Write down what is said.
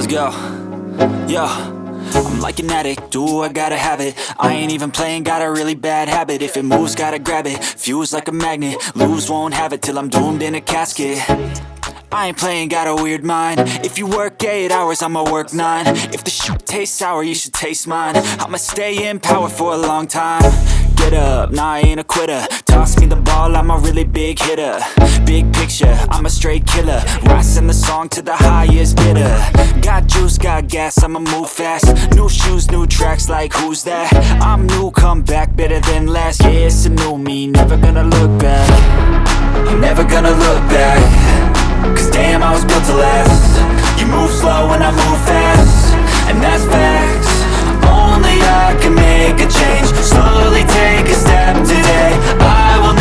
Let's go. Yo, I'm like an addict, do I gotta have it. I ain't even playing, got a really bad habit. If it moves, gotta grab it, fuse like a magnet. Lose, won't have it till I'm doomed in a casket. I ain't playing, got a weird mind. If you work 8 hours, I'ma work 9. If the shit tastes sour, you should taste mine. I'ma stay in power for a long time. Get up, nah, I ain't a quitter. Toss me the ball, I'm a really big hitter. Big picture, I'm a straight killer. Rising the song to the highest bidder. Got juice, got gas, I'ma move fast. New shoes, new tracks, like who's that? I'm new, come back, better than last. Yeah, it's a new me, never gonna look back. I'm never gonna look back. Cause damn, I was built to last. You move slow and I move fast, and that's facts. Only I can make a change. Slowly take a step today. I will